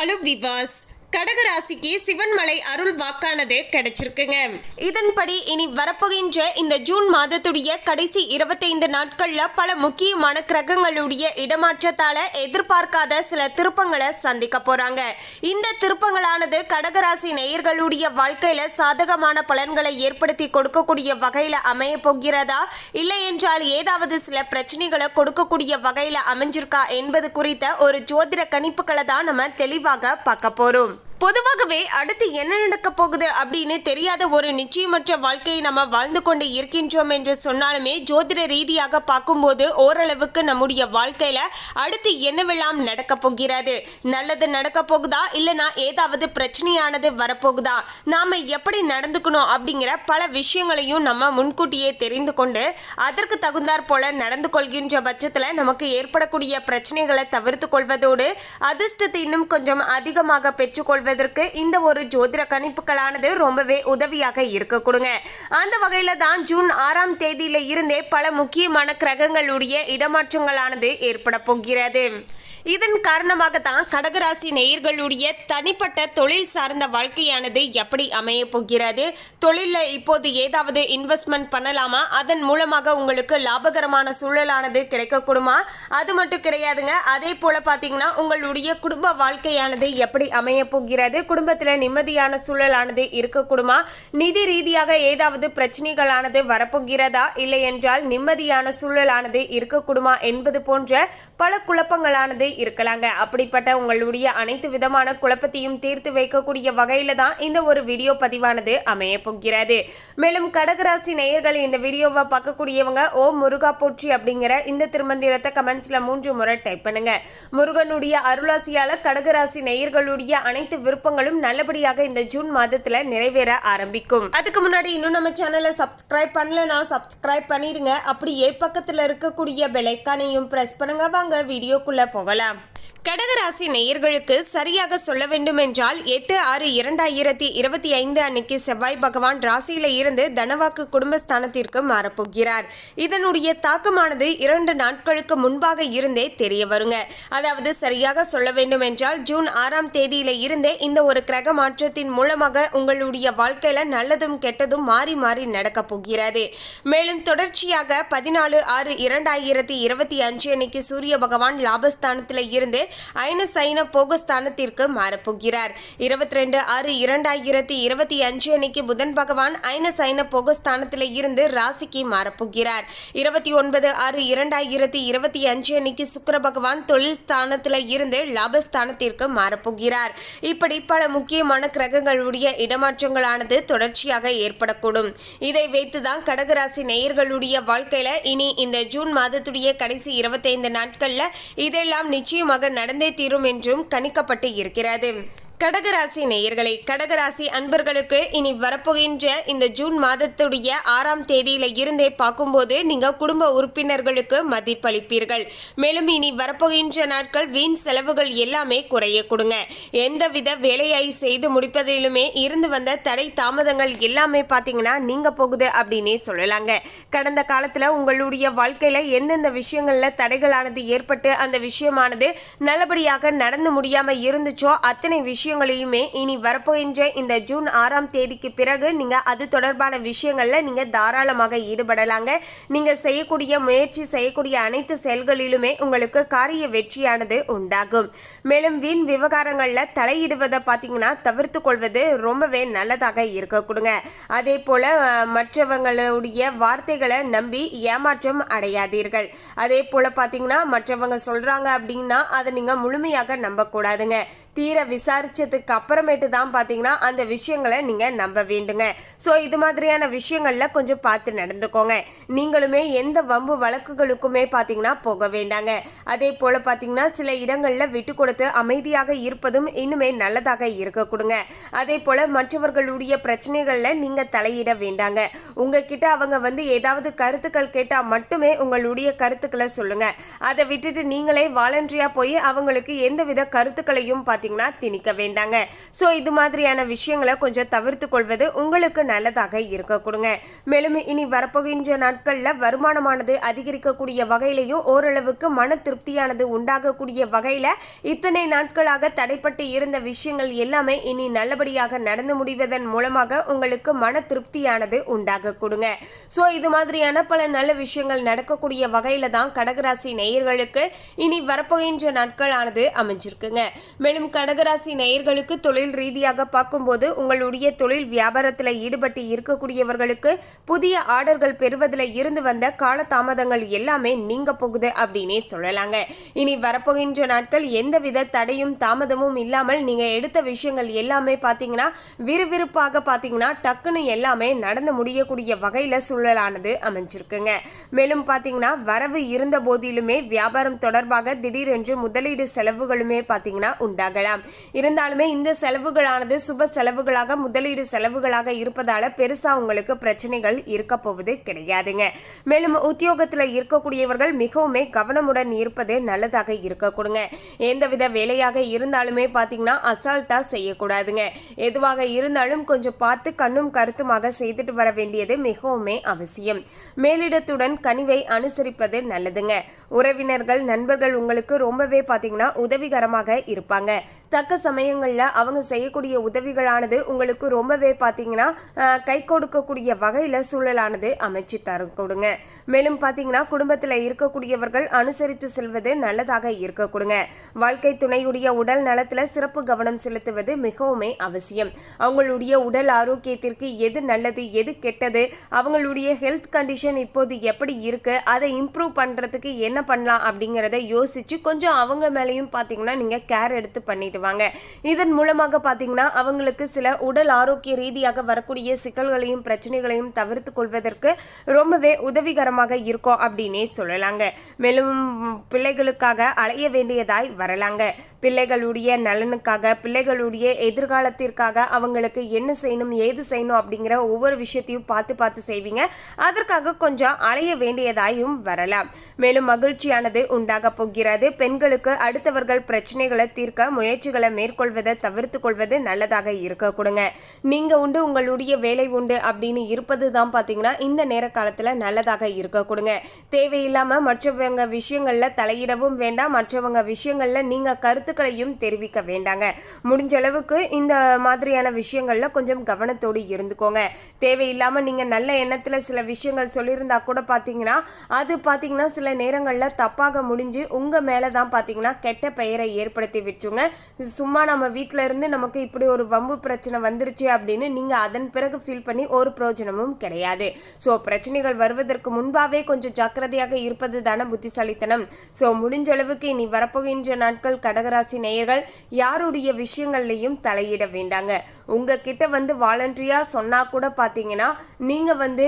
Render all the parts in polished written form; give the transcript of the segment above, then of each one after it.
Hello விவாஸ், கடகராசிக்கு சிவன்மலை அருள் வாக்கானது கிடைச்சிருக்குங்க. இதன்படி இனி வரப்போகின்ற இந்த ஜூன் மாதத்துடைய கடைசி 25 நாட்கள்ல பல முக்கியமான கிரகங்களுடைய இடமாற்றத்தால எதிர்பார்க்காத சில திருப்பங்களை சந்திக்க போறாங்க. இந்த திருப்பங்களானது கடகராசி நேயர்களுடைய வாழ்க்கையில சாதகமான பலன்களை ஏற்படுத்தி கொடுக்கக்கூடிய வகையில அமைய போகிறதா, இல்லை என்றால் ஏதாவது சில பிரச்சனைகளை கொடுக்கக்கூடிய வகையில அமைஞ்சிருக்கா என்பது குறித்த ஒரு ஜோதிட கணிப்புகளை தான் நம்ம தெளிவாக பார்க்க போறோம். பொதுவாகவே அடுத்து என்ன நடக்க போகுது அப்படின்னு தெரியாத ஒரு நிச்சயமற்ற வாழ்க்கையை நம்ம வாழ்ந்து கொண்டு இருக்கின்றோம் என்று சொன்னாலுமே, ஜோதிட ரீதியாக பார்க்கும்போது ஓரளவுக்கு நம்முடைய வாழ்க்கையில அடுத்து என்னவெல்லாம் நடக்க போகிறது, நல்லது நடக்க போகுதா இல்லைனா ஏதாவது பிரச்சனையானது வரப்போகுதா, நாம எப்படி நடந்துக்கணும் அப்படிங்கிற பல விஷயங்களையும் நம்ம முன்கூட்டியே தெரிந்து கொண்டு அதற்கு தகுந்தாற் போல நடந்து கொள்கின்ற பட்சத்துல நமக்கு ஏற்படக்கூடிய பிரச்சனைகளை தவிர்த்து கொள்வதோடு அதிர்ஷ்டத்தை இன்னும் கொஞ்சம் அதிகமாக பெற்றுக்கொள்வது இந்த ஒரு ஜோதிட கணிப்புகளானது ரொம்பவே உதவியாக இருக்க கொடுங்க. அந்த வகையில தான் ஜூன் 6ஆம் தேதியில இருந்தே பல முக்கியமான கிரகங்களுடைய இடமாற்றங்களானது ஏற்பட போகிறது. இதன் காரணமாக தான் கடகராசி நேயர்களுடைய தனிப்பட்ட தொழில் சார்ந்த வாழ்க்கையானது எப்படி அமைய போகிறது, தொழிலில் இப்போது ஏதாவது இன்வெஸ்ட்மெண்ட் பண்ணலாமா, அதன் மூலமாக உங்களுக்கு லாபகரமான சூழலானது கிடைக்கக்கூடுமா, அது மட்டும் கிடையாதுங்க. அதே போல பார்த்தீங்கன்னா உங்களுடைய குடும்ப வாழ்க்கையானது எப்படி அமைய போகிறது, குடும்பத்தில் நிம்மதியான சூழலானது இருக்கக்கூடுமா, நிதி ரீதியாக ஏதாவது பிரச்சனைகளானது வரப்போகிறதா, இல்லை என்றால் நிம்மதியான சூழலானது இருக்கக்கூடுமா என்பது போன்ற பல குழப்பங்களானது இருக்கலாங்க. அப்படிப்பட்ட உங்களுடைய அனைத்து விதமான குழப்பத்தையும் தீர்த்து வைக்கக்கூடிய வகையில தான் இந்த ஒரு வீடியோ பதிவானது அமைய போகிறது. மேலும் கடகராசி நேயர்கள் இந்த வீடியோவை பார்க்கக்கூடியவங்க ஓம் முருகா போற்றி அப்படிங்கிற இந்த திருமந்திரத்தை கமெண்ட்ஸ்ல 3 முறை டைப் பண்ணுங்க. முருகனுடைய அருளாசியால கடகராசி நேயர்களுடைய அனைத்து விருப்பங்களும் நல்லபடியாக இந்த ஜூன் மாதத்துல நிறைவேற ஆரம்பிக்கும். அதுக்கு முன்னாடி இன்னும் நம்ம சேனலை சப்ஸ்கிரைப் பண்ணலனா சப்ஸ்கிரைப் பண்ணிடுங்க. அப்படியே பக்கத்துல இருக்கக்கூடிய பெல் ஐகானையும் பிரஸ் பண்ணுங்க. வாங்க வீடியோக்குள்ள போகலாம். கடகராசி நேயர்களுக்கு சரியாக சொல்ல வேண்டும் என்றால் 8/6/2025 அன்னைக்கு செவ்வாய் பகவான் ராசியில இருந்து தனவாக்கு குடும்பஸ்தானத்திற்கு மாறப்போகிறார். இதனுடைய தாக்கமானது 2 நாட்களுக்கு முன்பாக இருந்தே தெரிய வருங்க. அதாவது சரியாக சொல்ல வேண்டும் என்றால் ஜூன் 6ஆம் தேதியில இருந்தே இந்த ஒரு கிரக மாற்றத்தின் மூலமாக உங்களுடைய வாழ்க்கையில நல்லதும் கெட்டதும் மாறி மாறி நடக்க போகிறது. மேலும் தொடர்ச்சியாக 14/6/2025 அன்னைக்கு சூரிய பகவான் லாபஸ்தானத்தில இருந்து ஐன சைன போகஸ்தானத்திற்கு மாறப்போகிறார். 22/6/2025 அன்னைக்கு புதன் பகவான் ஐன சைன போகஸ்தானத்தில் இருந்து ராசிக்கு மாறப்போகிறார். 29/6/2025 அன்னைக்கு சுக்கிர பகவான் தொழில் ஸ்தானத்தில் இருந்து லாபஸ்தானத்திற்கு மாறப்போகிறார். இப்படி பல முக்கியமான கிரகங்களுடைய இடமாற்றங்களானது தொடர்ச்சியாக ஏற்படக்கூடும். இதை வைத்துதான் கடகராசி நேயர்களுடைய வாழ்க்கையில இனி இந்த ஜூன் மாதத்துடைய கடைசி 25 நாட்கள்ல இதெல்லாம் நிச்சயமாக நடந்தே தீரும் என்றும் கணிக்கப்பட்டு இருக்கிறது. கடகராசி நேயர்களை, கடகராசி அன்பர்களுக்கு இனி வரப்போகின்ற இந்த ஜூன் மாதத்துடைய 6ஆம் தேதியில இருந்தே பார்க்கும்போது நீங்க குடும்ப உறுப்பினர்களுக்கு மதிப்பளிப்பீர்கள். மேலும் இனி வரப்போகின்ற நாட்கள் வீண் செலவுகள் எல்லாமே குறைய கொடுங்க. எந்தவித வேலையை செய்து முடிப்பதிலுமே இருந்து வந்த தடை தாமதங்கள் எல்லாமே பார்த்தீங்கன்னா நீங்க போகுது அப்படின்னே சொல்லலாங்க. கடந்த காலத்துல உங்களுடைய வாழ்க்கையில எந்தெந்த விஷயங்கள்ல தடைகளானது ஏற்பட்டு அந்த விஷயமானது நல்லபடியாக நடந்து முடியாம இருந்துச்சோ அத்தனை விஷயங்களையுமே இனி வரப்போகின்ற இந்த ஜூன் 6ஆம் தேதிக்கு பிறகு நீங்க அது தொடர்பான விஷயங்கள்ல நீங்க தாராளமாக ஈடுபடலாங்க. நீங்க முயற்சி செய்யக்கூடிய அனைத்து செயல்களிலுமே உங்களுக்கு காரிய வெற்றியானது உண்டாகும். மேலும் வீண் விவகாரங்கள்ல தலையிடுவதை பார்த்தீங்கன்னா தவிர்த்து கொள்வது ரொம்பவே நல்லதாக இருக்க கொடுங்க. அதே போல மற்றவங்களுடைய வார்த்தைகளை நம்பி ஏமாற்றம் அடையாதீர்கள். அதே போல பார்த்தீங்கன்னா மற்றவங்க சொல்றாங்க அப்படின்னா அதை நீங்க முழுமையாக நம்பக்கூடாதுங்க. தீர விசாரிச்சதுக்கு அப்புறமேட்டு தான் பார்த்தீங்கன்னா அந்த விஷயங்களை நீங்கள் நம்ப வேண்டுங்க. ஸோ இது மாதிரியான விஷயங்களில் கொஞ்சம் பார்த்து நடந்துக்கோங்க. நீங்களுமே எந்த வம்பு வழக்குகளுக்குமே பார்த்தீங்கன்னா போக வேண்டாங்க. அதே போல் பார்த்தீங்கன்னா சில இடங்களில் விட்டு கொடுத்து அமைதியாக இருப்பதும் இன்னுமே நல்லதாக இருக்க கொடுங்க. அதே போல் மற்றவர்களுடைய பிரச்சனைகளில் நீங்கள் தலையிட வேண்டாங்க. உங்ககிட்ட அவங்க ஏதாவது கருத்துக்கள் கேட்டால் மட்டுமே உங்களுடைய கருத்துக்களை சொல்லுங்கள். அதை விட்டுட்டு நீங்களே வாலண்டரியாக போய் அவங்களுக்கு எந்தவித கருத்துக்களையும் பார்த்தீங்கன்னா திணிக்க வேண்டாங்க. ஸோ இது மாதிரியான விஷயங்களை கொஞ்சம் தவிர்த்து கொள்வது உங்களுக்கு நல்லதாக இருக்க கொடுங்க. மேலும் இனி வரப்போகின்ற நாட்களில் வருமானமானது அதிகரிக்கக்கூடிய வகையிலையும் ஓரளவுக்கு மன திருப்தியானது உண்டாகக்கூடிய வகையில் இத்தனை நாட்களாக தடைப்பட்டு இருந்த விஷயங்கள் எல்லாமே இனி நல்லபடியாக நடந்து முடிவதன் மூலமாக உங்களுக்கு மன திருப்தியானது உண்டாக கொடுங்க. ஸோ இது மாதிரியான பல நல்ல விஷயங்கள் நடக்கக்கூடிய வகையில தான் கடகராசி நேயர்களுக்கு இனி வரப்போகின்ற நாட்களானது அமைஞ்சிருக்குங்க. மேலும் கடகராசி நேயர்களுக்கு தொழில் ரீதியாக பார்க்கும்போது உங்களுடைய தொழில் வியாபாரத்தில் ஈடுபட்டு இருக்கக்கூடியவர்களுக்கு புதிய ஆர்டர்கள் பெறுவதில் இருந்து வந்த காலதாமதங்கள் எல்லாமே நீங்க போகுது அப்படின்னே சொல்லலாங்க. இனி வரப்போகின்ற நாட்கள் எந்தவித தடையும் தாமதமும் இல்லாமல் நீங்க எடுத்த விஷயங்கள் எல்லாமே பார்த்தீங்கன்னா விறுவிறுப்பாக பார்த்தீங்கன்னா டக்குன்னு எல்லாமே நடந்து முடியக்கூடிய வகையில் சூழலானது அமைஞ்சிருக்குங்க. மேலும் பார்த்தீங்கன்னா வரவு இருந்த போதிலுமே வியாபாரம் தொடர்பாக திடீரென்று முதலீடு செலவுகளுமே பார்த்தீங்கன்னா உண்டாகலாம். இருந்தாலுமே இந்த செலவுகளானது சுப செலவுகளாக முதலீடு செலவுகளாக இருப்பதால பெருசா உங்களுக்கு பிரச்சனைகள் இருக்க போவது கிடையாதுங்க. மேலும் உத்தியோகத்தில் இருக்கக்கூடியவர்கள் மிகவும் கவனமுடன் இருப்பது நல்லதாக இருக்க கொடுங்க. எந்தவித வேலையாக இருந்தாலுமே பார்த்தீங்கன்னா அசால்ட்டா செய்யக்கூடாதுங்க. எதுவாக இருந்தாலும் கொஞ்சம் பார்த்து கண்ணும் கருத்துமாக செய்துட்டு வர வேண்டியது மிகவும் அவசியம். மேலிடத்துடன் கனிவை அனுசரிப்பது நல்லதுங்க. உறவினர்கள் நண்பர்கள் உங்களுக்கு ரொம்பவே பார்த்தீங்கன்னா உதவிகரமாக இருப்பாங்க. தக்க சமயங்களில் அவங்க செய்யக்கூடிய உதவிகளானது உங்களுக்கு ரொம்பவே பார்த்தீங்கன்னா கை கொடுக்கக்கூடிய வகையில் சூழலானது அமைச்சு தரும் கொடுங்க. மேலும் பார்த்தீங்கன்னா குடும்பத்தில் இருக்கக்கூடியவர்கள் அனுசரித்து செல்வது நல்லதாக இருக்க கொடுங்க. வாழ்க்கை துணையுடைய உடல் நலத்தில் சிறப்பு கவனம் செலுத்துவது மிகவும் அவசியம். அவங்களுடைய உடல் ஆரோக்கியத்திற்கு எது நல்லது எது கெட்டது, அவங்களுடைய ஹெல்த் கண்டிஷன் இப்போது எப்படி இருக்கு, அதை இம்ப்ரூவ் பண்றதுக்கு என்ன பண்ணலாம் அப்படிங்கிறத யோசிச்சு கொஞ்சம் அவங்க மேலேயும் பார்த்தீங்கன்னா நீங்க கேர் எடுத்து பண்ணிட்டு வாங்க. இதன் மூலமாக பார்த்தீங்கன்னா அவங்களுக்கு சில உடல் ஆரோக்கிய ரீதியாக வரக்கூடிய சிக்கல்களையும் பிரச்சனைகளையும் தவிர்த்து கொள்வதற்கு ரொம்பவே உதவிகரமாக இருக்கும் அப்படின்னே சொல்லலாங்க. மேலும் பிள்ளைகளுக்காக அலைய வேண்டியதாய் வரலாங்க. பிள்ளைகளுடைய நலனுக்காக பிள்ளைகளுடைய எதிர்காலத்திற்காக அவங்களுக்கு என்ன செய்யணும் ஏது செய்யணும் அப்படிங்கிற ஒவ்வொரு விஷயத்தையும் பார்த்து செய்வீங்க. அதற்காக கொஞ்சம் அலைய வேண்டியதாயும் வரலாம். மேலும் மகிழ்ச்சியானது உண்டாக போகிறது. பெண்களுக்கு அடுத்தவர்கள் பிரச்சனைகளை தீர்க்க முயற்சிகளை மேற்கொள்வதை தவிர்த்து கொள்வது நல்லதாக இருக்க கொடுங்க. நீங்க உண்டு உங்களுடைய வேலை உண்டு அப்படின்னு இருப்பது தான் பார்த்தீங்கன்னா இந்த நேர காலத்தில் நல்லதாக இருக்க கொடுங்க. தேவையில்லாம மற்றவங்க விஷயங்கள்ல தலையிடவும் வேண்டாம். மற்றவங்க விஷயங்கள்ல நீங்க கருத்துக்களையும் தெரிவிக்க வேண்டாங்க. முடிஞ்ச அளவுக்கு இந்த மாதிரியான விஷயங்கள்ல கொஞ்சம் கவனத்தோடு இருந்துக்கோங்க. தேவையில்லாம நீங்க நல்ல எண்ணத்துல சில விஷயங்கள் சொல்லியிருந்தா கூட பார்த்தீங்கன்னா அது பார்த்தீங்கன்னா சில நேரங்களில் தப்பாக முடிஞ்சு உங்க மேலே தான் பார்த்தீங்கன்னா கெட்ட பெயரை ஏற்படுத்தி விட்டுருங்க. சும்மா நம்ம வீட்டில இருந்து நமக்கு இப்படி ஒரு வம்பு பிரச்சனை வந்துருச்சு அப்படின்னு நீங்க அதன் பிறகு ஃபீல் பண்ணி ஒரு பிரயோஜனமும் கிடையாது. ஸோ பிரச்சனைகள் வருவதற்கு முன்பாகவே கொஞ்சம் ஜாக்கிரதையாக இருப்பது தானே புத்திசாலித்தனம். ஸோ முடிஞ்ச அளவுக்கு இனி வரப்போகின்ற நாட்கள் கடகராசி நேயர்கள் யாருடைய விஷயங்கள்லையும் தலையிட வேண்டாங்க. உங்ககிட்ட வந்து வாலண்டரியா சொன்னா கூட பார்த்தீங்கன்னா நீங்க வந்து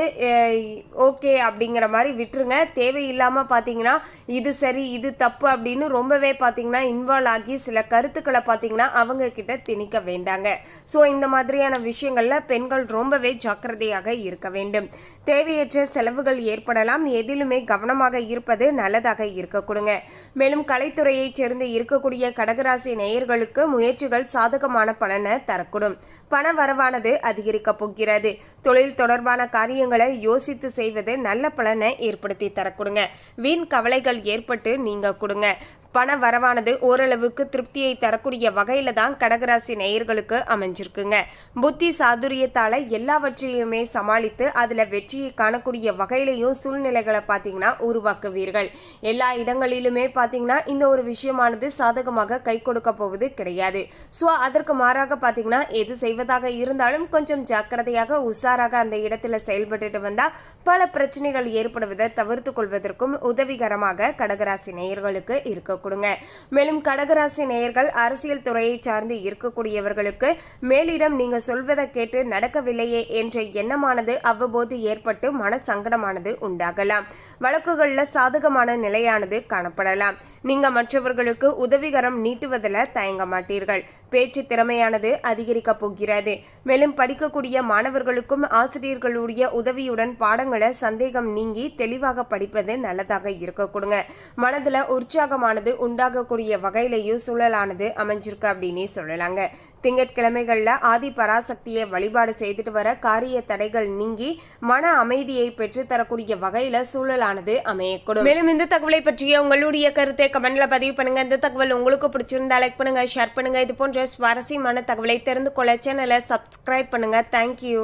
ஓகே அப்படிங்கிற மாதிரி விட்டுருங்க. தேவையில்லாம பார்த்தீங்கன்னா இது சரி இது தப்பு அப்படின்னு ரொம்பவே பார்த்தீங்கன்னா இன்வால்வ் ஆகி சில கருத்துக்களை பார்த்தீங்கன்னா அவங்க கிட்ட திணிக்க வேண்டாங்க. ஸோ இந்த மாதிரியான விஷயங்கள்ல பெண்கள் ரொம்பவே ஜாக்கிரதையாக இருக்க வேண்டும். தேவையற்ற செலவுகள் ஏற்படலாம். எதிலுமே கவனமாக இருப்பது நல்லதாக இருக்க கொடுங்க. மேலும் கலைத்துறையை சேர்ந்து இருக்கக்கூடிய கடகராசி நேயர்களுக்கு முயற்சிகள் சாதகமான பலனை தரக்கூடும். பண வரவானது அதிகரிக்க போகிறது. தொழில் தொடர்பான காரியங்களை யோசித்து செய்வது நல்ல பலனை ஏற்படுத்தி தரக்கூடுங்க. வீண் கவலைகள் ஏற்பட்டு நீங்க கொடுங்க. பண வரவானது ஓரளவுக்கு திருப்தியை தரக்கூடிய வகையில தான் கடகராசி நேயர்களுக்கு அமைஞ்சிருக்குங்க. புத்தி சாதுரியத்தால எல்லாவற்றையுமே சமாளித்து அதுல வெற்றியை காணக்கூடிய வகையிலையும் சூழ்நிலைகளை பார்த்தீங்கன்னா உருவாக்குவீர்கள். எல்லா இடங்களிலுமே பார்த்தீங்கன்னா இந்த ஒரு விஷயமானது சாதகமாக கை கொடுக்க போவது கிடையாது. ஸோ அதற்கு மாறாக பார்த்தீங்கன்னா எது செய்வதாக இருந்தாலும் கொஞ்சம் ஜாக்கிரதையாக உஷாராக அந்த இடத்துல செயல்பட்டு வந்தா பல பிரச்சனைகள் ஏற்படுவதை தவிர்த்து கொள்வதற்கும் உதவிகரமாக கடகராசி நேயர்களுக்கு இருக்க கொடுங்க. மேலும் கடகராசி நேயர்கள் அரசியல் துறையை சார்ந்து இருக்கக்கூடியவர்களுக்கு மேலிடம் நீங்க சொல்வதை கேட்டு நடக்கவில்லையே என்ற எண்ணமானது அவ்வப்போது ஏற்பட்டு மன சங்கடமானது உண்டாகலாம். வழக்குகள்ல சாதகமான நிலையானது காணப்படலாம். நீங்க மற்றவர்களுக்கு உதவிகரம் நீட்டுவதில் தயங்க மாட்டீர்கள். பேச்சு திறமையானது அதிகரிக்க போகிறது. மேலும் படிக்கக்கூடிய மாணவர்களுக்கும் ஆசிரியர்களுடைய உதவியுடன் பாடங்களை சந்தேகம் நீங்கி தெளிவாக படிப்பது நல்லதாக இருக்க கொடுங்க. மனதுல உற்சாகமானது உண்டாகக்கூடிய வகையிலையும் சூழலானது அமைஞ்சிருக்கு அப்படின்னே சொல்லலாங்க. திங்கட்கிழமைகள்ல ஆதி பராசக்தியை வழிபாடு செய்துட்டு வர காரிய தடைகள் நீங்கி மன அமைதியை பெற்றுத்தரக்கூடிய வகையில சூழலானது அமையக்கூடும். மேலும் இந்த தகவலை பற்றிய உங்களுடைய கருத்தை கமெண்ட்ல பதிவு பண்ணுங்க. இந்த தகவல் உங்களுக்கு பிடிச்சிருந்தா லைக் பண்ணுங்க, ஷேர் பண்ணுங்க. இது போன்ற சுவாரஸ்யமான தகவலை தெரிந்து கொள்ள சேனலை சப்ஸ்கிரைப் பண்ணுங்க. தேங்க்யூ.